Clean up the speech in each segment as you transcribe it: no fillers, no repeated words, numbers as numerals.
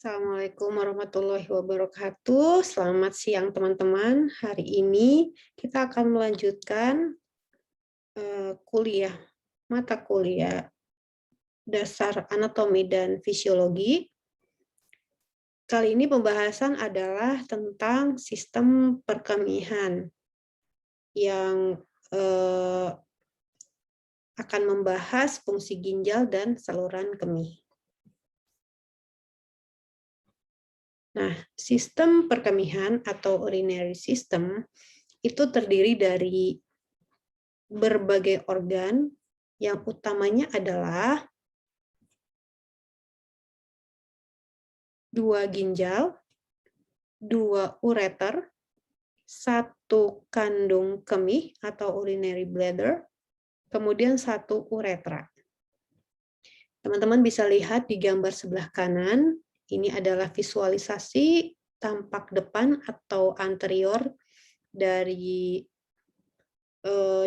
Assalamualaikum warahmatullahi wabarakatuh. Selamat siang teman-teman. Hari ini kita akan melanjutkan mata kuliah dasar anatomi dan fisiologi. Kali ini pembahasan adalah tentang sistem perkemihan yang akan membahas fungsi ginjal dan saluran kemih. Nah, sistem perkemihan atau urinary system itu terdiri dari berbagai organ yang utamanya adalah 2 ginjal, 2 ureter, 1 kandung kemih atau urinary bladder, kemudian 1 uretra. Teman-teman bisa lihat di gambar sebelah kanan, ini adalah visualisasi tampak depan atau anterior dari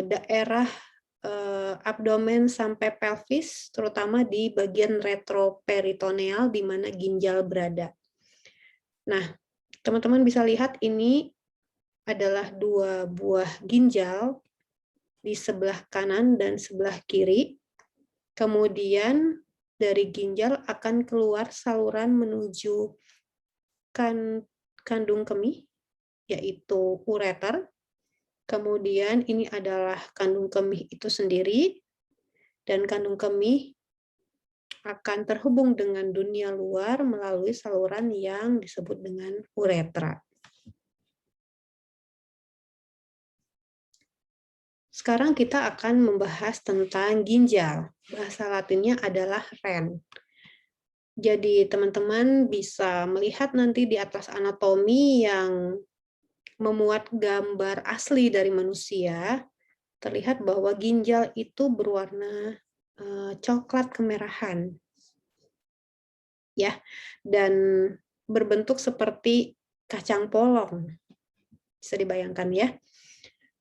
daerah abdomen sampai pelvis, terutama di bagian retroperitoneal di mana ginjal berada. Nah, teman-teman bisa lihat ini adalah 2 buah ginjal di sebelah kanan dan sebelah kiri. Kemudian dari ginjal akan keluar saluran menuju kandung kemih, yaitu ureter. Kemudian ini adalah kandung kemih itu sendiri, dan kandung kemih akan terhubung dengan dunia luar melalui saluran yang disebut dengan uretra. Sekarang kita akan membahas tentang ginjal. Bahasa Latinnya adalah ren. Jadi teman-teman bisa melihat nanti di atas anatomi yang memuat gambar asli dari manusia, terlihat bahwa ginjal itu berwarna coklat kemerahan. Ya, dan berbentuk seperti kacang polong. Bisa dibayangkan ya.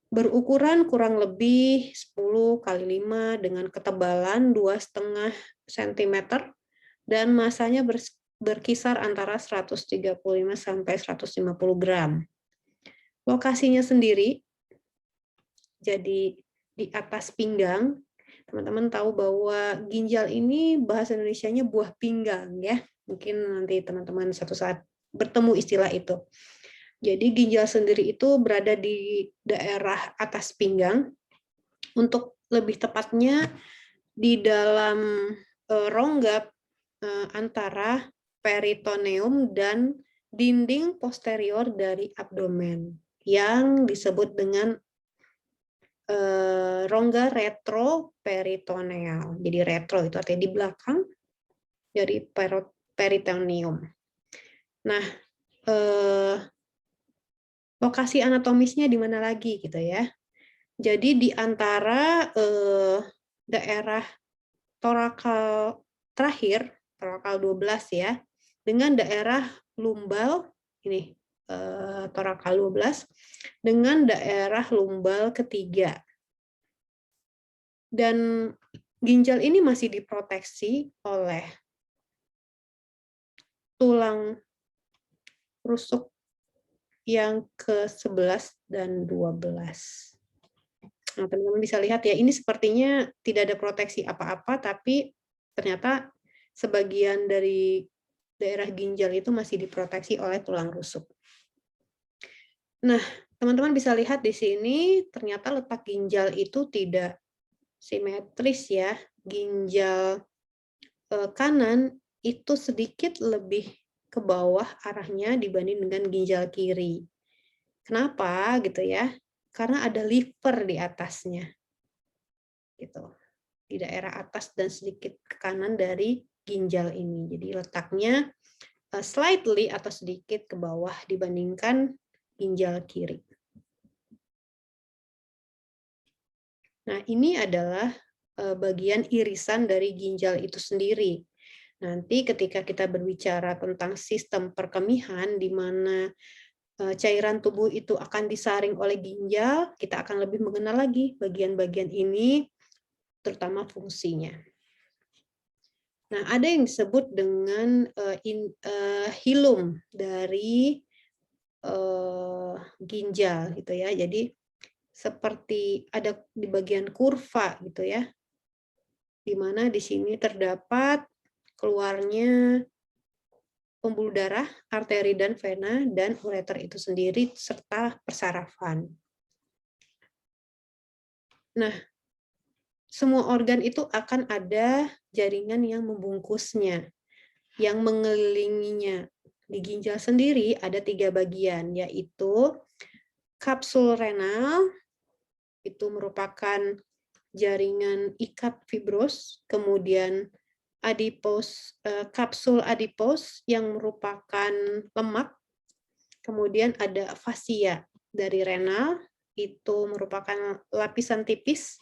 Berukuran kurang lebih 10 kali 5 dengan ketebalan 2,5 cm dan masanya berkisar antara 135 sampai 150 gram. Lokasinya sendiri, jadi di atas pinggang. Teman-teman tahu bahwa ginjal ini bahasa Indonesianya buah pinggang ya. Mungkin nanti teman-teman satu saat bertemu istilah itu. Jadi ginjal sendiri itu berada di daerah atas pinggang. Untuk lebih tepatnya di dalam rongga antara peritoneum dan dinding posterior dari abdomen yang disebut dengan rongga retroperitoneal. Jadi retro itu artinya di belakang dari peritoneum. Nah, lokasi anatomisnya di mana lagi gitu ya. Jadi di antara daerah torakal terakhir, torakal 12 ya, dengan daerah lumbal ini torakal 12 dengan daerah lumbal ketiga. Dan ginjal ini masih diproteksi oleh tulang rusuk yang ke-11 dan 12. Nah, teman-teman bisa lihat ya, ini sepertinya tidak ada proteksi apa-apa, tapi ternyata sebagian dari daerah ginjal itu masih diproteksi oleh tulang rusuk. Nah, teman-teman bisa lihat di sini, ternyata letak ginjal itu tidak simetris ya. Ginjal kanan itu sedikit lebih ke bawah arahnya dibanding dengan ginjal kiri. Kenapa gitu ya? Karena ada liver di atasnya. Gitu. Di daerah atas dan sedikit ke kanan dari ginjal ini. Jadi letaknya slightly atau sedikit ke bawah dibandingkan ginjal kiri. Nah, ini adalah bagian irisan dari ginjal itu sendiri. Nanti ketika kita berbicara tentang sistem perkemihan, di mana cairan tubuh itu akan disaring oleh ginjal, kita akan lebih mengenal lagi bagian-bagian ini, terutama fungsinya. Nah, ada yang disebut dengan hilum dari ginjal gitu ya. Jadi seperti ada di bagian kurva gitu ya, di mana di sini terdapat keluarnya pembuluh darah, arteri dan vena, dan ureter itu sendiri serta persarafan. Nah, semua organ itu akan ada jaringan yang membungkusnya, yang mengelilinginya. Di ginjal sendiri ada 3 bagian, yaitu kapsul renal, itu merupakan jaringan ikat fibros, kemudian kapsul adipos yang merupakan lemak, kemudian ada fascia dari renal, itu merupakan lapisan tipis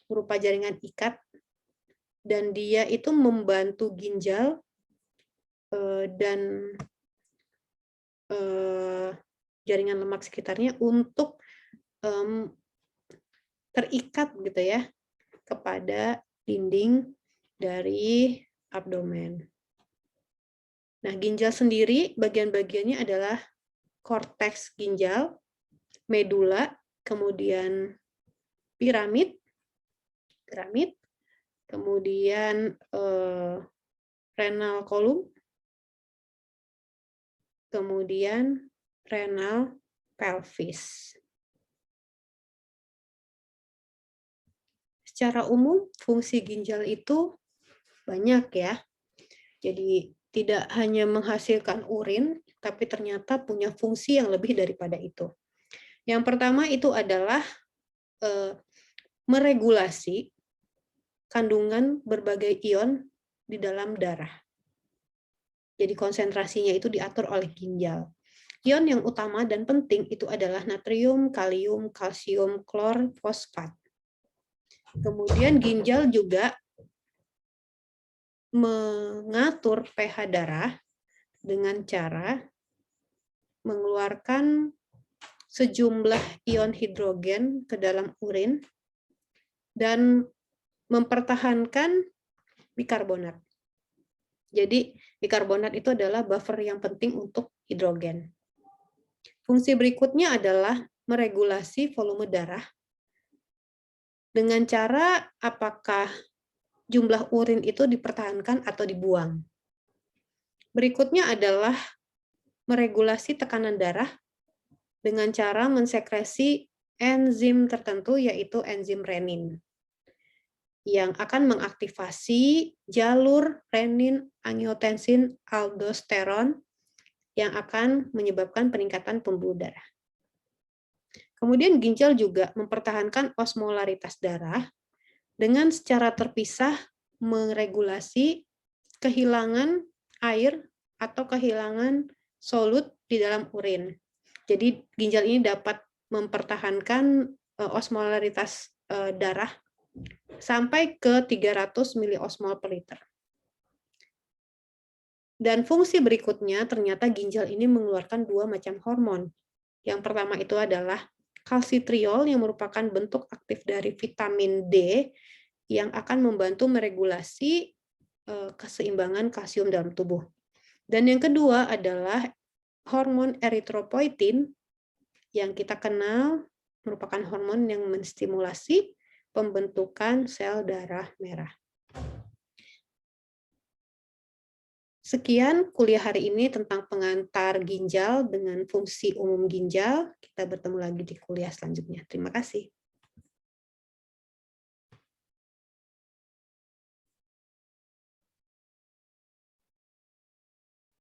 berupa jaringan ikat, dan dia itu membantu ginjal dan jaringan lemak sekitarnya untuk terikat gitu ya kepada dinding dari abdomen. Nah, ginjal sendiri bagian-bagiannya adalah korteks ginjal, medula, kemudian piramid, kemudian renal kolum, kemudian renal pelvis. Secara umum, fungsi ginjal itu banyak ya. Jadi tidak hanya menghasilkan urin, tapi ternyata punya fungsi yang lebih daripada itu. Yang pertama itu adalah meregulasi kandungan berbagai ion di dalam darah. Jadi konsentrasinya itu diatur oleh ginjal. Ion yang utama dan penting itu adalah natrium, kalium, kalsium, klor, fosfat. Kemudian ginjal juga mengatur pH darah dengan cara mengeluarkan sejumlah ion hidrogen ke dalam urin dan mempertahankan bikarbonat. Jadi bikarbonat itu adalah buffer yang penting untuk hidrogen. Fungsi berikutnya adalah meregulasi volume darah dengan cara apakah jumlah urin itu dipertahankan atau dibuang. Berikutnya adalah meregulasi tekanan darah dengan cara mensekresi enzim tertentu, yaitu enzim renin, yang akan mengaktifasi jalur renin-angiotensin aldosteron yang akan menyebabkan peningkatan pembuluh darah. Kemudian ginjal juga mempertahankan osmolaritas darah dengan secara terpisah meregulasi kehilangan air atau kehilangan solut di dalam urin. Jadi ginjal ini dapat mempertahankan osmolaritas darah sampai ke 300 miliosmol per liter. Dan fungsi berikutnya ternyata ginjal ini mengeluarkan 2 macam hormon. Yang pertama itu adalah kalsitriol yang merupakan bentuk aktif dari vitamin D yang akan membantu meregulasi keseimbangan kalsium dalam tubuh. Dan yang kedua adalah hormon eritropoietin yang kita kenal merupakan hormon yang menstimulasi pembentukan sel darah merah. Sekian kuliah hari ini tentang pengantar ginjal dengan fungsi umum ginjal. Kita bertemu lagi di kuliah selanjutnya. Terima kasih.